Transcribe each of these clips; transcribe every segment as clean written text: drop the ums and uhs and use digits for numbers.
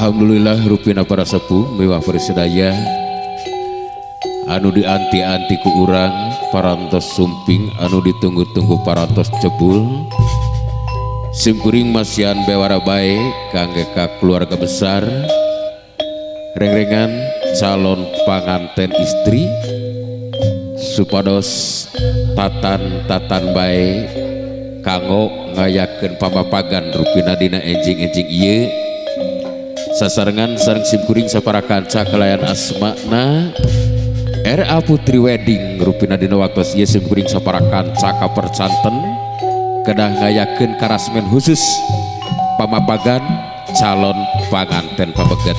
Alhamdulillah rupina para sepuh mewah persedaya anu dianti-anti ku urang parantos sumping anu ditunggu-tunggu parantos cebul simkuring masian bewara bae kangge ka keluarga besar rengrengan calon panganten istri supados tatan bae kanggo ngayakeun pamapagan rupina dina enjing-enjing ieu sasarengan sareng simkuring sapara kanca kelayan asmana RA Putri Wedding rupina dina waktos ieu simkuring sapara kanca kapercanten kedah ngayakeun karasmen khusus pamapagan calon panganten pabeget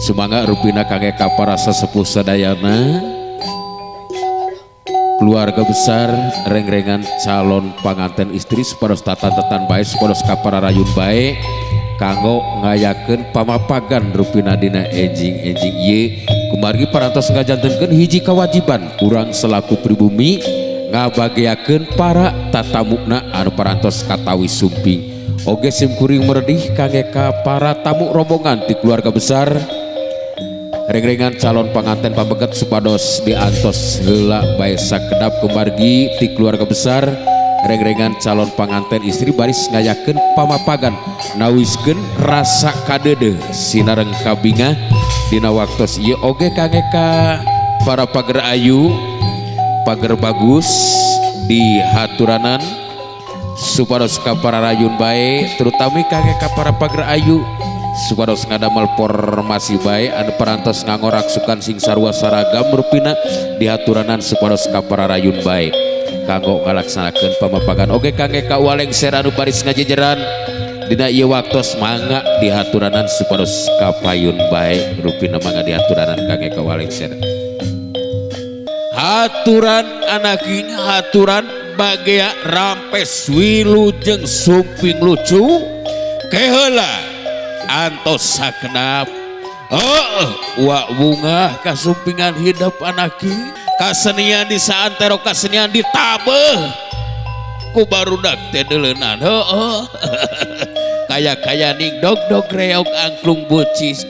Semangat rupina kangge ka para sesepuh sadayana, keluarga besar reng-rengan calon panganten istri sepados tatan-tatan bae sepados kapara rayun bae kanggo ngayakeun pamapagan rupina dina enjing-enjing ieu kumargi parantos ngajantenkeun hiji kewajiban urang selaku pribumi ngabagiakeun para tatamuna anu parantos katawi sumping oge simkuring meredih kangge ka para tamu rombongan ti keluarga besar reng-rengan calon panganten pameget supados diantos heula bae sakedap kumargi ti keluarga besar reng-rengan calon panganten istri baris ngayakeun pamapagan nawiskeun rasa kadede sinareng kabingah dina waktos ieu oge kangge ka para pager ayu pager bagus di haturanan supados ka para rayun bae terutama kangge ka para pager ayu supados ngadamel formasi bae anu parantos ngangoraksukan sing sarua saragam rupina di haturanan supados ka para rayun bae kanggo ngalaksanakeun pamapagan oge kangge ka waleng ser anu baris ngajejeran dina ieu waktos mangga di haturanan supados ka payun bae rupina mangga di haturanan kangge ka waleng ser haturan anaking haturan bagea rampes wilujeng sumping lucu keheula antos sakenap wa bunga kasumpingan hidup anaki kasenian di saantero kasenian ditabeh ku barudak teh deuleunan kaya ning dog reog angklung bucis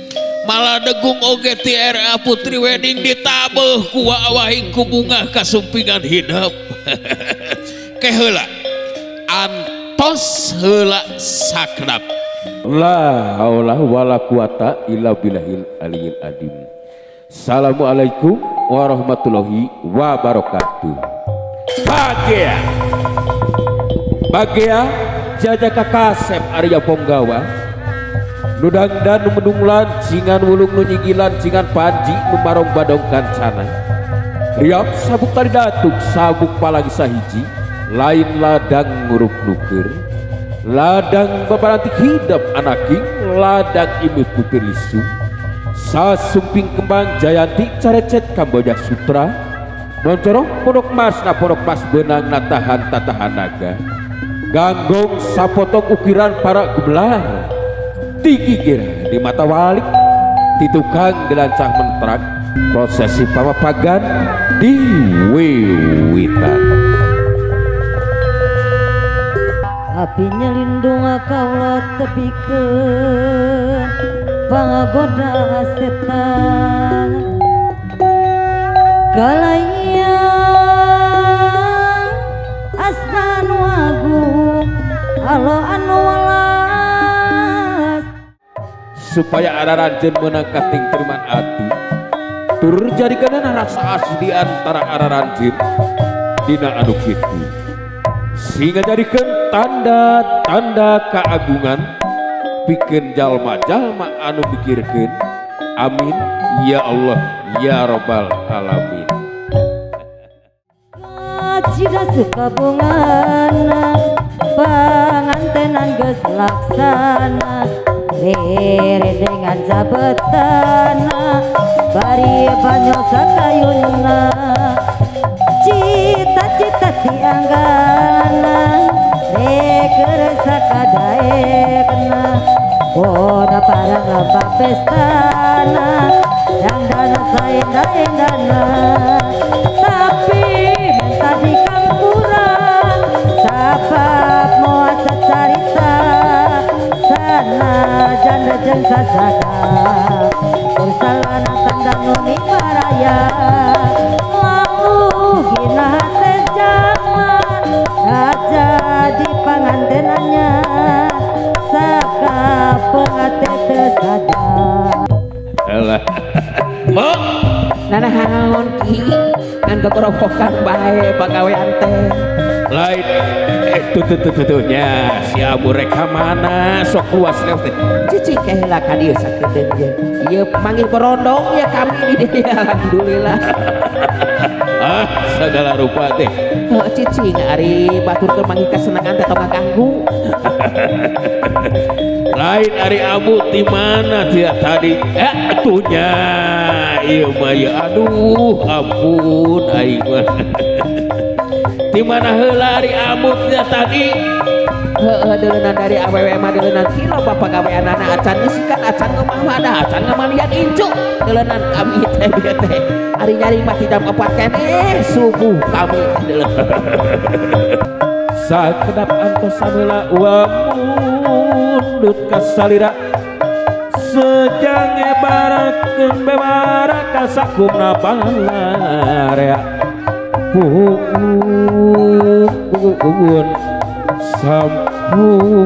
malah degung oge ti RA Putri Wedding ditabeh ku wahing ku bunga kasumpingan hidup keheula antos heula sakenap la haula wala quwata illa billahil aliyil adim. Assalamualaikum warahmatullahi wabarakatuh. Bagea jaja kakasep Arya Ponggawa nudang dan menunglan cingan wulung nu nyigilan cingan panji nu marong badong kancana riap sabuk tari datuk sabuk palagi sahiji lain ladang ngurup nuker ladang babarantik hidup anaking ladang imut putih lisu sasumping kembang jayanti carecet Kamboja Sutra moncorong podok mas benang natahan tatahan naga ganggong sapotong ukiran para gebelar tigigir di mata walik titukang dilancah mentrak prosesi pamapagan di wiwitan api nyelindung kaulah tepikeun pangagoda setan galayang asna anu agung alo anu walas supaya araranjeun meunang kating teriman ati tur jadikeunana rasa asli di antara araranjeun dina anu kitu sehingga jadikan tanda-tanda keagungan bikin jalma-jalma anu pikirkeun amin ya Allah ya Rabbal alamin. Jika suka bungana pangantenan geus laksana rere dengan sabetana bari banyo satayunna cita-cita tianggana reker sakadaekna boda parang lomba pestana dandana saenda-endana tapi minta di kampuran sabab mau acat carita sana janda jeng sasada ursalana tandang nuni paraya gina teh jangan aja di pangantenannya saka pengate tersadar alah Mbok nanahaon ki ngan gogorokokan bae pagawean teh lain tutunya si Abu reka mana sok luas lewat teh cicing keheula ka dieu sakedeung ye ieu manggil berondong ya kami di dieu alhamdulillah segala rupa teh cicing ari baturkeun manggil kasenengan teh tong ngaganggu lain Ari Abu di mana dia tadi atunya ieu mah ya aduh ampun aing mah di mana heula Ari Abu dia tadi deulenan dari awewe mah deulenan kilo bapak gaweanana acan isikan acan ngomah ada acan ngamalian incu deulenan kami teh bieu teh ari nyari mah ti jam 4 keneh subuh kami teh deulenan sakedap antos samela wa mundut kasalira sejange barakeun bewara kasakumna balarea puun sampun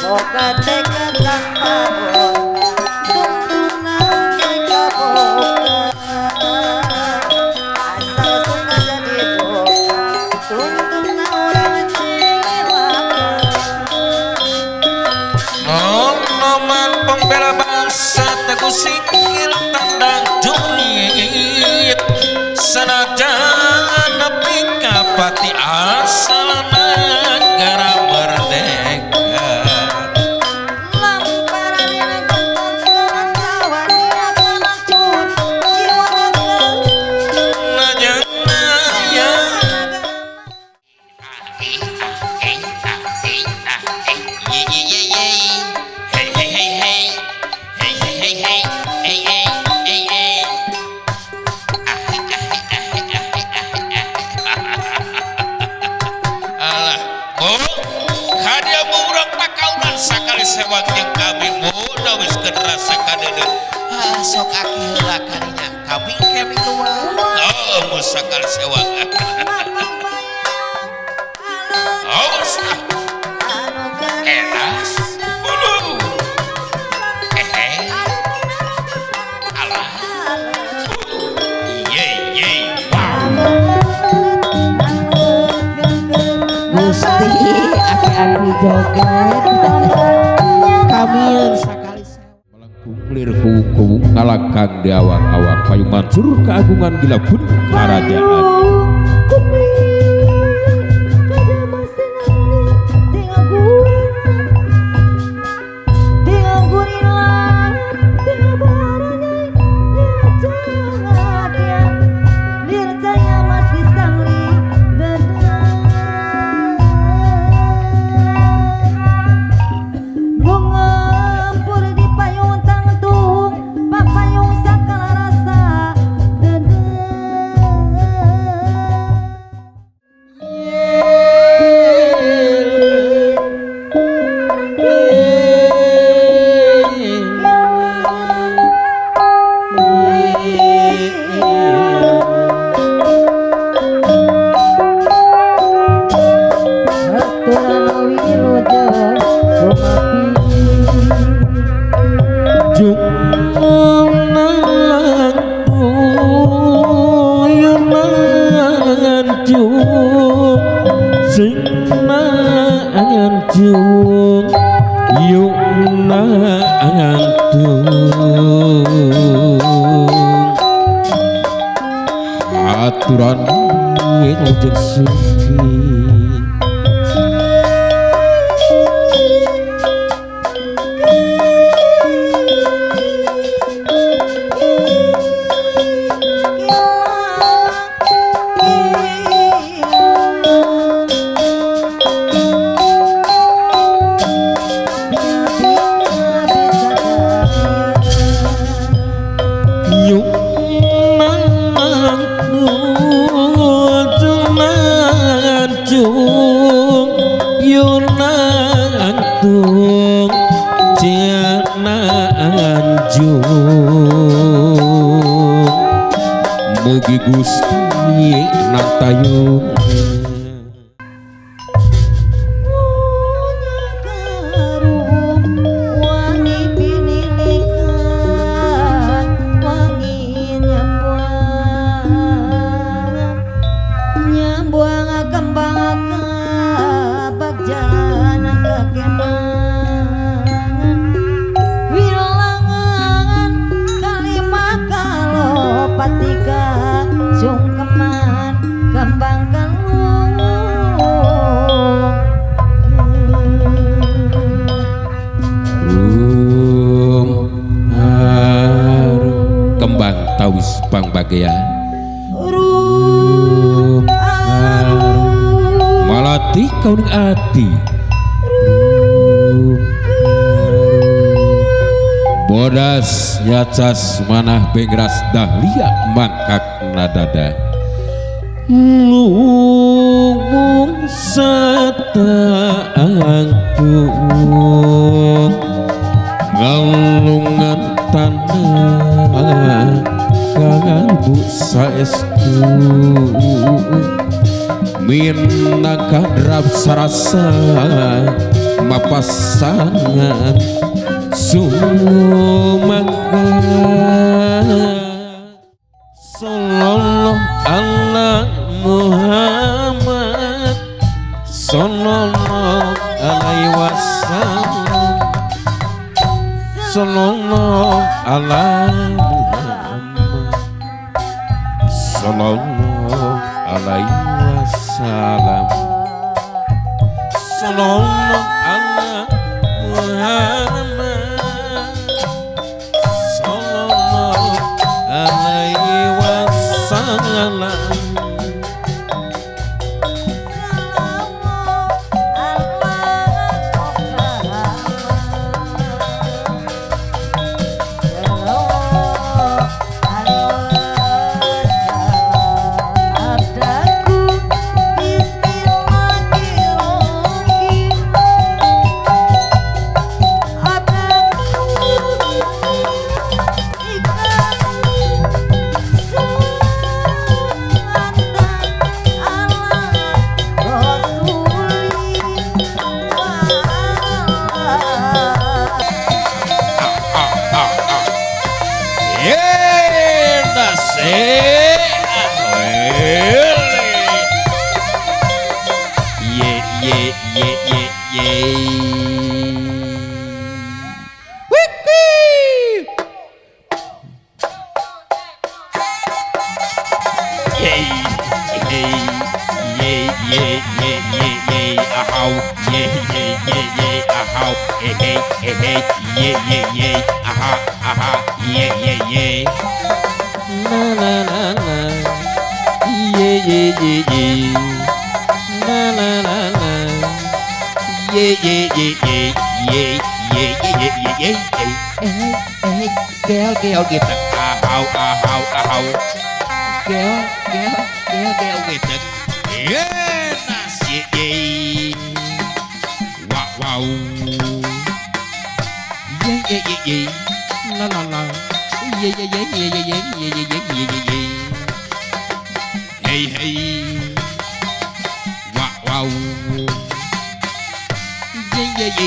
Boga teka lampahon tuntungan teka boga asal suka jadi boga tuntungan orang cilaka Noman pembela bangsa teguh singkir tandang junit sanajan nepi ka pati asal negara merdeka lamparan yang gontor dengan kawan yang melacur jiwa raga najana ya alah bu kadia murang pakaunan sakali sewang jeung kami muda wis rasa kadeudeut sok aki heula kadinya kami kemi tua oh sakali sewang awas enas bulu alah ye Gusti aki-aki joget kamieun sakali melengkung lir ku ngalangkang di awang-awang payung mansur keagungan gila pun kerajaan aturan yang ojek suki mugi Gusti nantayung wangi pinilikan wangi nyambuan gea Rum malati kauning ati bodas nyacas manah bengras dahlia mangkak nadada luwung sataangtung galungan tanah kalbu saestu minangka drap sarasa mapasangan sumangga sallallahu ala Muhammad sallallahu alaihi wasallam sallallahu ala Muhammad sallallahu alaihi wasallam sallallahu ala Muhammad sallallahu alaihi wasallam Gel gitu. ahau Gel gitu yenas ye wow ye la la la ye hey wow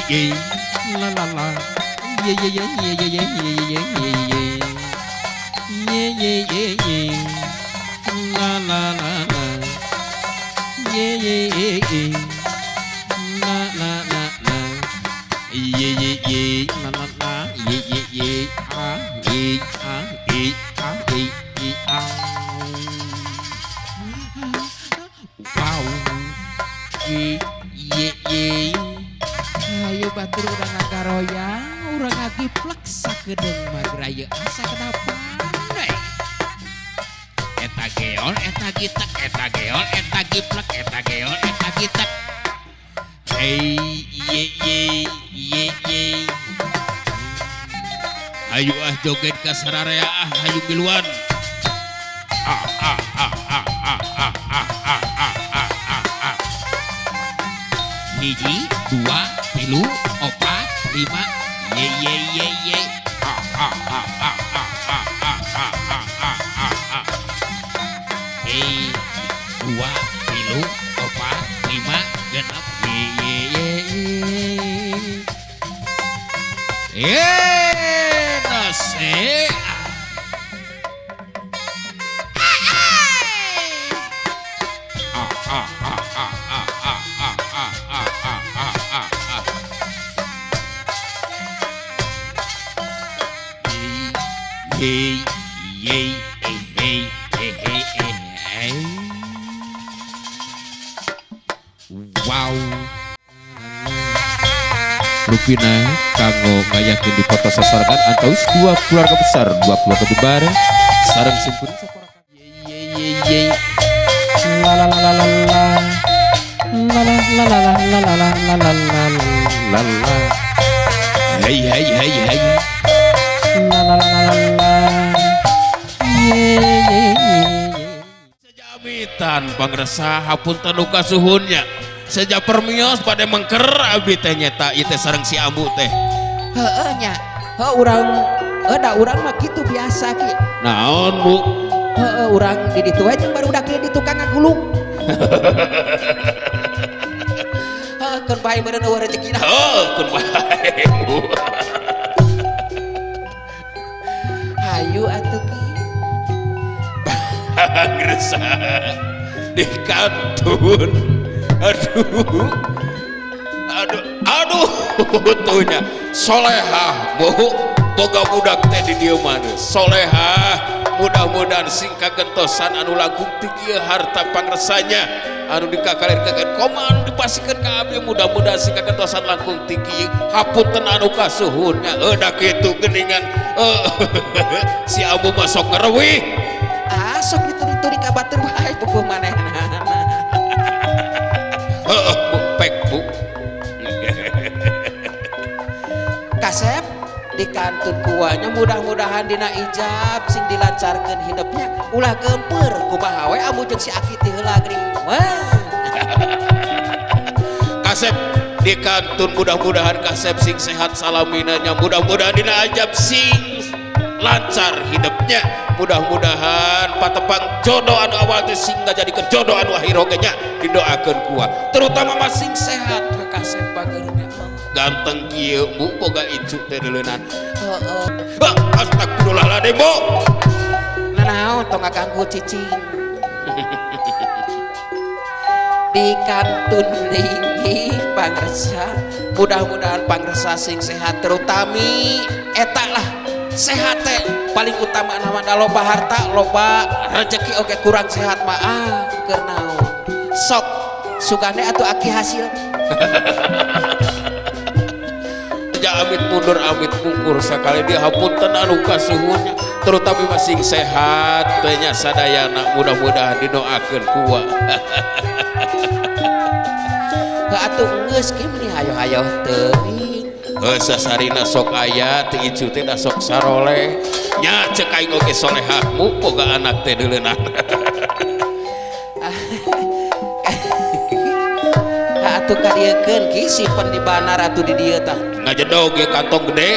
ye la la la ye la la la la ye la la la la ye la la la ye ah wow ye ayo batur urang ngagaroyang urang ngagiplek sakedeung magraya asa kenapa eta geol eta gitek eta geol eta giplek eta geol eta gitek hey ye ayo joget ka sararea ayo miluan hiji dua tilu opat lima ye dua tilu opat lima genep ye nase wow Rupina kanggo ngayakeun di kota sasarangan antaus dua keluarga besar dua keluarga kembar sareng simkuring saporakan Ye la la la la la la la la la la la la la la la la la. Hey hey hey hey. La la la la la. Ye. Sejamitan pangresa hapunten nu kasuhunnya. Seja permios pada mengker abdi teh nyata ieu teh sareng si ambu teh. Heeh nya. Urang da urang mah kitu biasa ki. Naon Bu? Urang di ditu we jeung barudak di tukang ngagulung. Keun bae meureun eueuh rezekina. Keun bae Bu. Hayu atuh ki. Pangresa di kantun. Aduh tuhnya solehah boga budak teh di dieu mana solehah mudah-mudahan sing kagentosan anu langkung ti kieu harta pangresanya anu dikakalir-kalir koma anu dipasikeun ka abdi mudah-mudahan sing kagentosan langkung ti kieu hapunten anu kasuhunnya da kitu geuningan si Abu masuk ngereuwih Sok dituri-turi ka batur bae pupuh manehna. Pek Bu. Kasep di kantun kuanya mudah-mudahan dina ijab sing dilancarkeun hidupnya ulah gempeur kumaha we amu jeung si Aki teh heula geuning. Kasep di kantun mudah-mudahan kasep sing sehat salaminanya mudah-mudahan dina ijab sing lancar hidupnya mudah-mudahan patepang jodoh anu awal teh sing ngajadikeun jodoh anu akhir ogenya didoakeun kuat terutama masing sehat kasep bageurna ganteng kieu Bu boga icu teh deuleunan astagfirullahaladzim Bu naon tong ngaganggu cicing di kantun linggih pangresa mudah-mudahan pangresa sing sehat terutami eta lah sehat teh paling utama nama loba harta loba rezeki oke kurang sehat mah keur naon sok sugane atuh Aki hasil amit mundur amit mungkur sakali dia hapunten anu kasuhunnya terutama masing sehat teh nya sadayana mudah-mudahan dinoakeun kuat atuh geus kieu meni hayo-hayo teuing sasarina sok aya teu icu teh da sok saroleh nya ceuk aing oge solehahmu boga anak teh deuleunan atuh kadiekeun ki simpen di banar atuh di dieu tah ngajedog ge kantong gede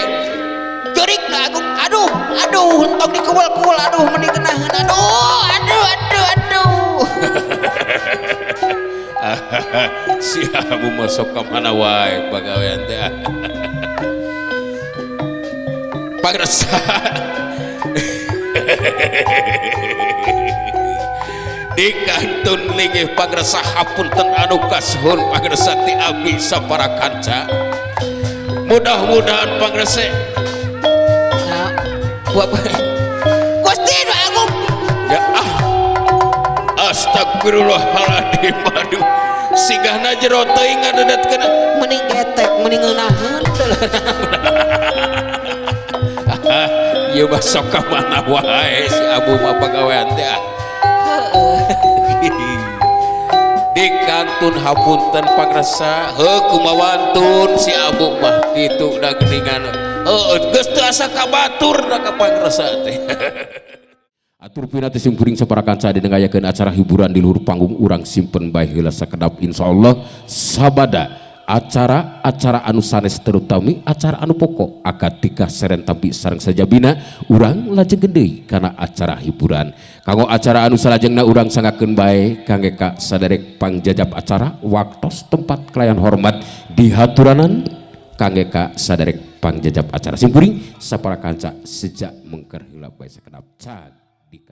jurik na agung aduh hentong dikuwel-kuwel aduh meni geunaheun aduh si Abu masuk ke mana wae pagawean teh pangresa di kantun linggih pangresa hapunten anu kasuhun pangresa ti abdi saparakanca mudah-mudahan pangresa nah buat Gusti nu agung ya astagfirullahaladzim aduh sigahna jero teuing ngadedetkeun mending getek mending ngeunaheun ieu mah sok ka mana wae si Abu mah pagawean teh di kantun hapunten pangresa kumawantun si Abu mah kitu da geuningan geus teu asa kabatur da ka pangresa teh atur pina teh simkuring saparakanca didengayakeun acara hiburan di luhur panggung urang simpen bae heula sakedap insyaallah sabada acara-acara anu sanes terutami acara anu pokok akad tikah seren tampi sareng sajabina urang lajeng gendeuy kana acara hiburan kanggo acara anu salajengna urang sangakeun bae kangge ka saderek pangjajab acara waktos tempat kelayan hormat dihaturanan kangge ka saderek pangjajab acara simkuring saparakanca sejak mengker heula bae sakedap cag di